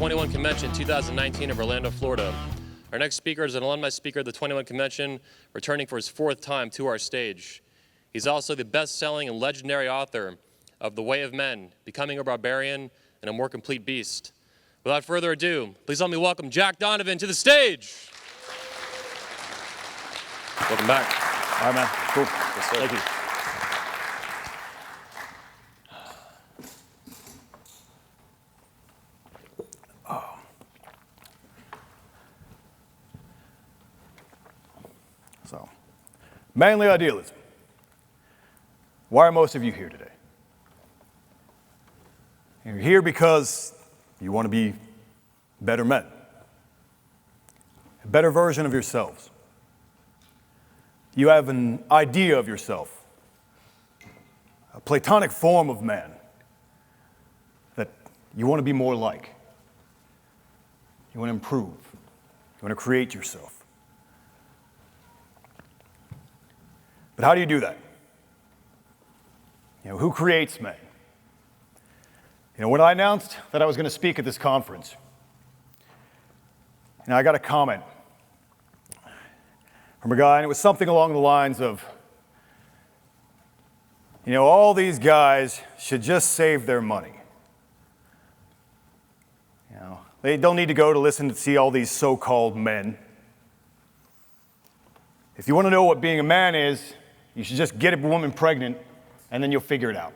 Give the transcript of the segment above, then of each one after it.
21 Convention 2019 of Orlando, Florida. Our next speaker is an alumni speaker of the 21 Convention, returning for his fourth time to our stage. He's also the best-selling and legendary author of The Way of Men, Becoming a Barbarian and a More Complete Beast. Without further ado, please help me welcome Jack Donovan to the stage. Welcome back. All right, man. Cool. Yes, sir. Thank you. So, manly idealism. Why are most of you here today? You're here because you want to be better men, a better version of yourselves. You have an idea of yourself, a platonic form of man that you want to be more like. You want to improve. You want to create yourself. But how do you do that? Who creates men? When I announced that I was going to speak at this conference, I got a comment from a guy, and it was something along the lines of, all these guys should just save their money. They don't need to go to listen to see all these so-called men. If you want to know what being a man is, you should just get a woman pregnant, and then you'll figure it out.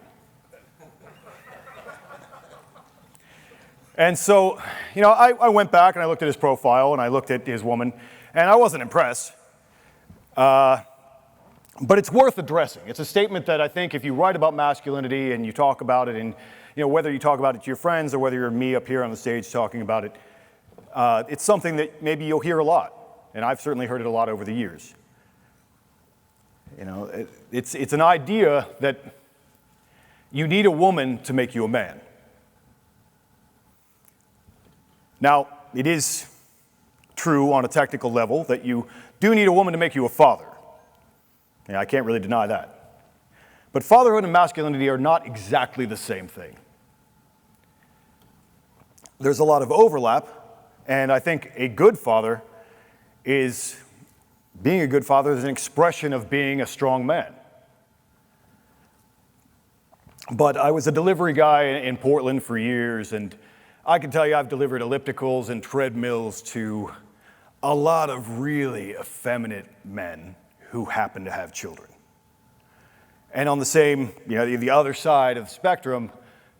And so, I went back and I looked at his profile and I looked at his woman, and I wasn't impressed. But it's worth addressing. It's a statement that I think if you write about masculinity and you talk about it, and whether you talk about it to your friends or whether you're me up here on the stage talking about it, it's something that maybe you'll hear a lot. And I've certainly heard it a lot over the years. It's an idea that you need a woman to make you a man. Now, it is true on a technical level that you do need a woman to make you a father. I can't really deny that. But fatherhood and masculinity are not exactly the same thing. There's a lot of overlap, and I think a good father is, being a good father is an expression of being a strong man. But I was a delivery guy in Portland for years, and I can tell you I've delivered ellipticals and treadmills to a lot of really effeminate men who happen to have children. And on the same, the other side of the spectrum,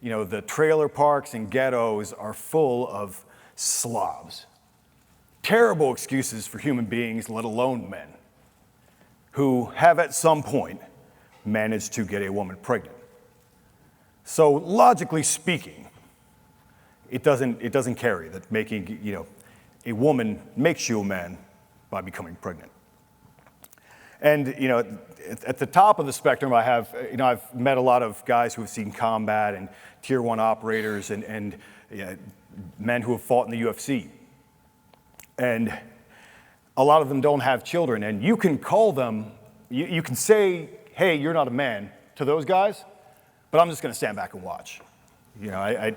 the trailer parks and ghettos are full of slobs. Terrible excuses for human beings, let alone men, who have at some point managed to get a woman pregnant. So logically speaking, it doesn't carry that making, a woman makes you a man by becoming pregnant. And, at the top of the spectrum, I've met a lot of guys who have seen combat and tier 1 operators and men who have fought in the UFC. And a lot of them don't have children. And you can call them, you can say, hey, you're not a man to those guys, but I'm just going to stand back and watch. I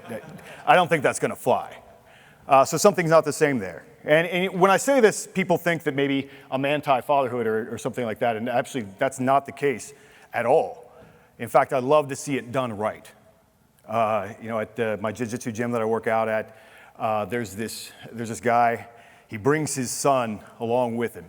don't think that's going to fly. So something's not the same there. And when I say this, people think that maybe I'm anti-fatherhood or something like that, and actually that's not the case at all. In fact, I'd love to see it done right. At my jiu-jitsu gym that I work out at, there's this guy. He brings his son along with him.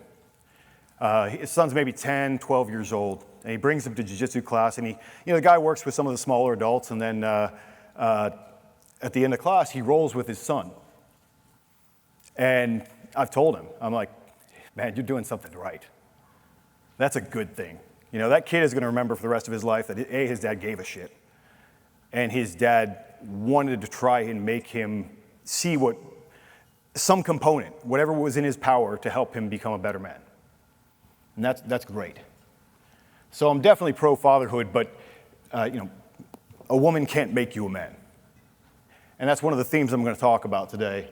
His son's maybe 10, 12 years old, and he brings him to jiu-jitsu class, and the guy works with some of the smaller adults, and then at the end of class, he rolls with his son. And I've told him, I'm like, man, you're doing something right. That's a good thing. That kid is going to remember for the rest of his life that, his dad gave a shit. And his dad wanted to try and make him see some component, whatever was in his power to help him become a better man. And that's great. So I'm definitely pro-fatherhood, but, a woman can't make you a man. And that's one of the themes I'm going to talk about today.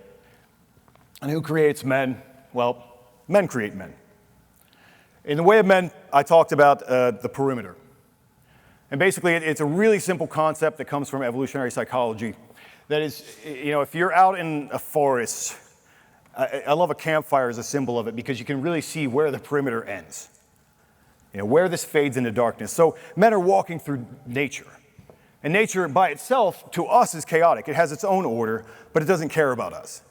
And who creates men? Well, men create men. In The Way of Men, I talked about the perimeter. And basically, it's a really simple concept that comes from evolutionary psychology. That is, if you're out in a forest, I love a campfire as a symbol of it because you can really see where the perimeter ends, where this fades into darkness. So men are walking through nature. And nature by itself, to us, is chaotic. It has its own order, but it doesn't care about us.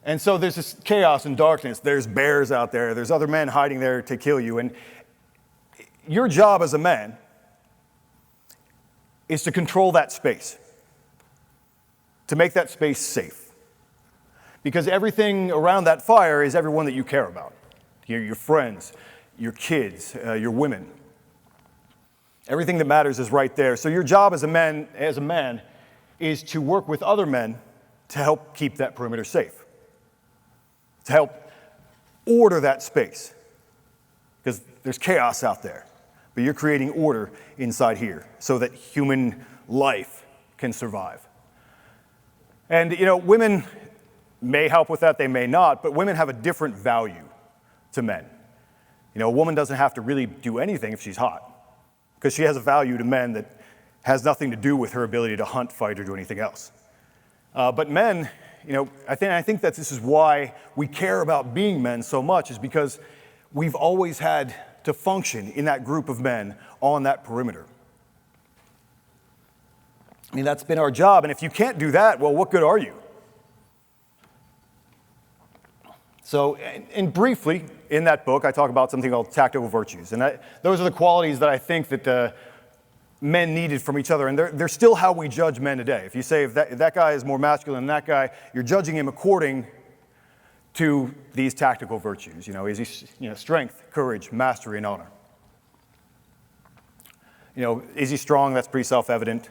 And so there's this chaos and darkness. There's bears out there. There's other men hiding there to kill you. And your job as a man is to control that space, to make that space safe. Because everything around that fire is everyone that you care about. Your friends, your kids, your women. Everything that matters is right there. So your job as a man is to work with other men to help keep that perimeter safe, to help order that space. Because there's chaos out there, but you're creating order inside here so that human life can survive. And women may help with that, they may not, but women have a different value to men. A woman doesn't have to really do anything if she's hot, because she has a value to men that has nothing to do with her ability to hunt, fight, or do anything else. But men, I think that this is why we care about being men so much, is because we've always had to function in that group of men on that perimeter. That's been our job, and if you can't do that, well, what good are you? So, and briefly, in that book, I talk about something called tactical virtues, and those are the qualities that I think that men needed from each other, and they're still how we judge men today. If you say if that guy is more masculine than that guy, you're judging him according to these tactical virtues. Is he strength, courage, mastery, and honor? Is he strong? That's pretty self-evident.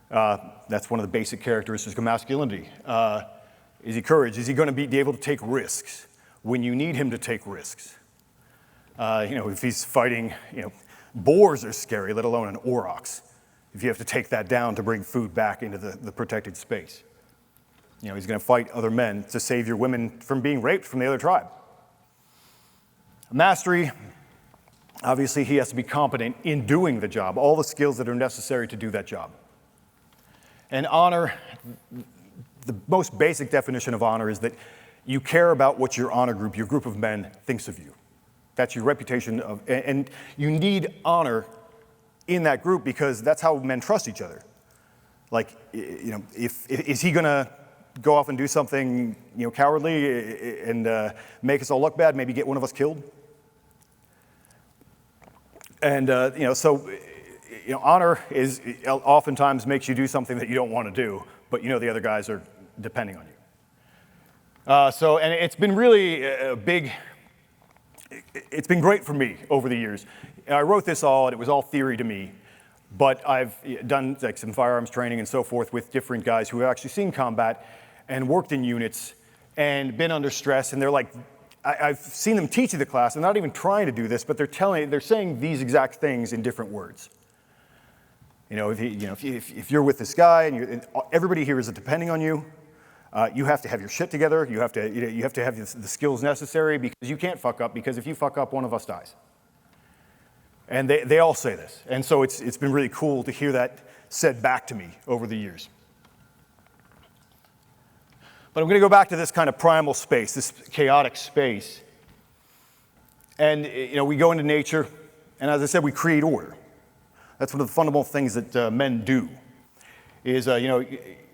That's one of the basic characteristics of masculinity. Is he courage? Is he going to be able to take risks when you need him to take risks? If he's fighting, boars are scary, let alone an aurochs, if you have to take that down to bring food back into the protected space. He's going to fight other men to save your women from being raped from the other tribe. Mastery, obviously he has to be competent in doing the job, all the skills that are necessary to do that job. And honor, the most basic definition of honor is that you care about what your honor group, your group of men, thinks of you. That's your reputation and you need honor in that group because that's how men trust each other. Like, is he gonna go off and do something, cowardly and make us all look bad, maybe get one of us killed? And, honor is oftentimes makes you do something that you don't want to do, but the other guys are depending on you. And it's been really it's been great for me over the years. I wrote this all, and it was all theory to me, but I've done some firearms training and so forth with different guys who have actually seen combat and worked in units and been under stress, and they're like, I've seen them teach the class. They're not even trying to do this, but they're saying these exact things in different words. If you're with this guy and everybody here is depending on you, you have to have your shit together. You have to have the skills necessary because you can't fuck up. Because if you fuck up, one of us dies. And they all say this, and so it's been really cool to hear that said back to me over the years. But I'm going to go back to this kind of primal space, this chaotic space. And, we go into nature, and as I said, we create order. That's one of the fundamental things that men do, is,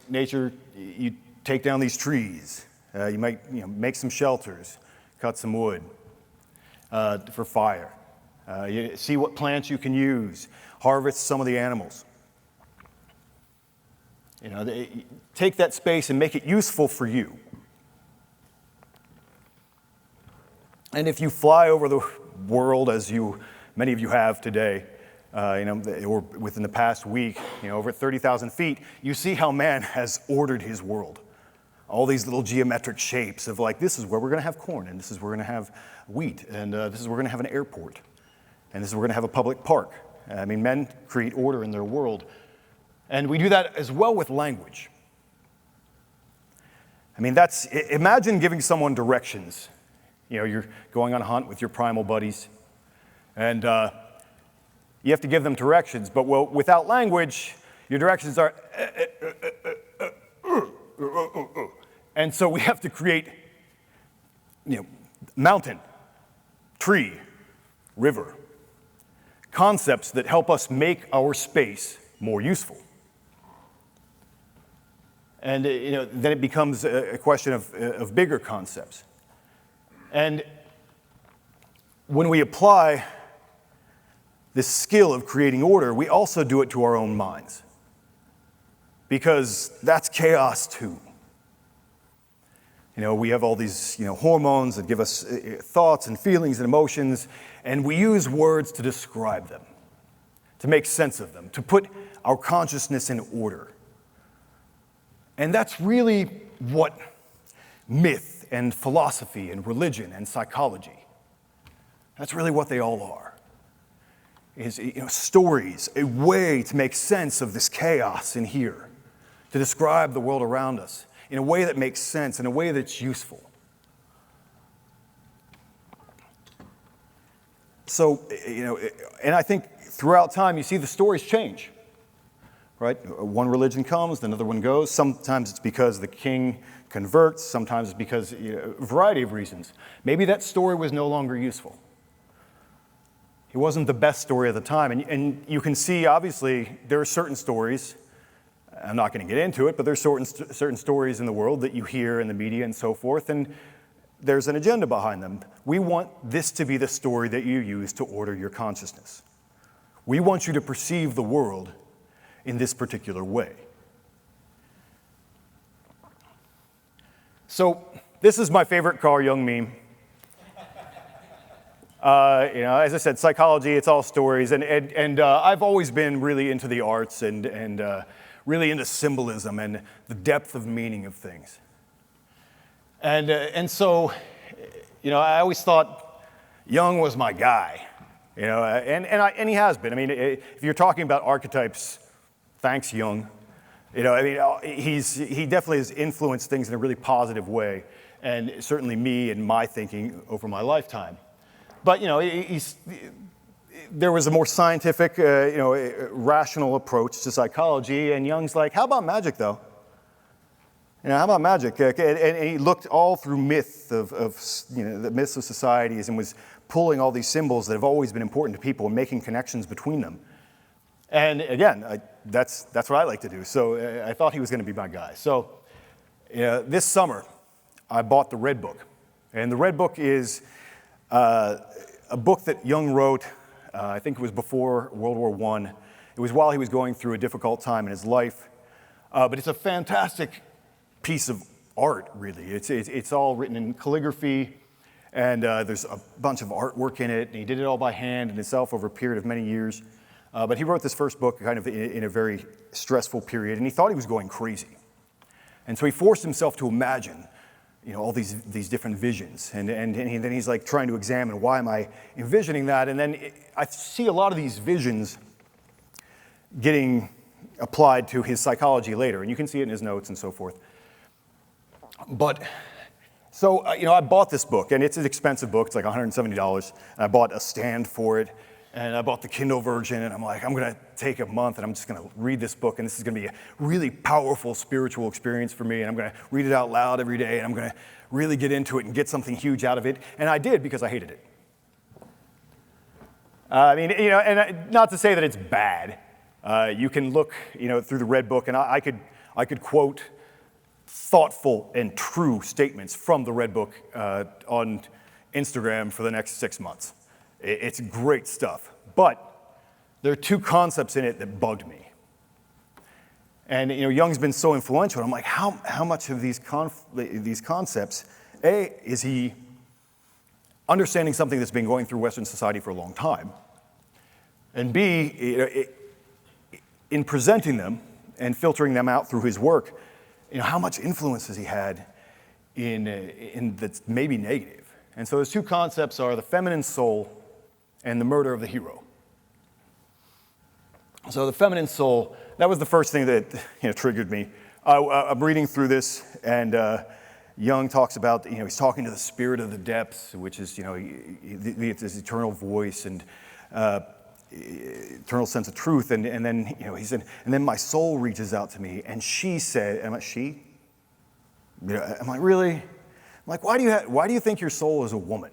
nature, you take down these trees. You might, make some shelters, cut some wood for fire. You see what plants you can use, harvest some of the animals. Take that space and make it useful for you. And if you fly over the world, as many of you have today, or within the past week, over 30,000 feet, you see how man has ordered his world. All these little geometric shapes of this is where we're going to have corn, and this is where we're going to have wheat, and this is where we're going to have an airport, and this is where we're going to have a public park. Men create order in their world. And we do that as well with language. Imagine giving someone directions. You're going on a hunt with your primal buddies, and You have to give them directions, but without language, your directions are and so we have to create, mountain, tree, river, concepts that help us make our space more useful. And then it becomes a question of bigger concepts. And when we apply this skill of creating order, we also do it to our own minds, because that's chaos too. We have all these hormones that give us thoughts and feelings and emotions, and we use words to describe them, to make sense of them, to put our consciousness in order. And that's really what myth and philosophy and religion and psychology, that's really what they all are. Is stories, a way to make sense of this chaos in here, to describe the world around us in a way that makes sense, in a way that's useful. So, and I think throughout time you see the stories change, right? One religion comes, another one goes. Sometimes it's because the king converts, sometimes it's because a variety of reasons. Maybe that story was no longer useful. It wasn't the best story at the time. And you can see, obviously, there are certain stories, I'm not going to get into it, but there's certain stories in the world that you hear in the media and so forth, and there's an agenda behind them. We want this to be the story that you use to order your consciousness. We want you to perceive the world in this particular way. So this is my favorite Carl Jung meme. As I said, psychology, it's all stories, and I've always been really into the arts and really into symbolism and the depth of meaning of things. And so, I always thought Jung was my guy, and he has been. I mean, if you're talking about archetypes, thanks Jung. He definitely has influenced things in a really positive way, and certainly me and my thinking over my lifetime. But there was a more scientific, rational approach to psychology, and Jung's like, how about magic, though? How about magic? And he looked all through myth the myths of societies, and was pulling all these symbols that have always been important to people and making connections between them. And again, that's what I like to do. So I thought he was going to be my guy. So this summer, I bought the Red Book, and the Red Book is a book that Jung wrote. I think it was before World War I. It was while he was going through a difficult time in his life. But it's a fantastic piece of art, really. It's all written in calligraphy, and there's a bunch of artwork in it, and he did it all by hand and himself over a period of many years. But he wrote this first book kind of in a very stressful period, and he thought he was going crazy. And so he forced himself to imagine all these different visions. And then he's like trying to examine, why am I envisioning that? And then I see a lot of these visions getting applied to his psychology later. And you can see it in his notes and so forth. But, so, I bought this book, and it's an expensive book. It's like $170. And I bought a stand for it. And I bought the Kindle version, and I'm like, I'm going to take a month, and I'm just going to read this book, and this is going to be a really powerful spiritual experience for me, and I'm going to read it out loud every day, and I'm going to really get into it and get something huge out of it. And I did, because I hated it. And not to say that it's bad. You can look, through the Red Book, and I could quote thoughtful and true statements from the Red Book on Instagram for the next 6 months. It's great stuff, but there are two concepts in it that bugged me. And Jung's been so influential, and I'm like, how much of these concepts, A, is he understanding something that's been going through Western society for a long time, and B, in presenting them and filtering them out through his work, how much influence has he had in that's maybe negative? And so those two concepts are the feminine soul and the murder of the hero. So the feminine soul, that was the first thing that triggered me. I'm reading through this, and Jung talks about, he's talking to the spirit of the depths, which is, it's this eternal voice, and eternal sense of truth. And then, he said, and then my soul reaches out to me, and she said, she? I'm like, really? I'm like, why do you think your soul is a woman?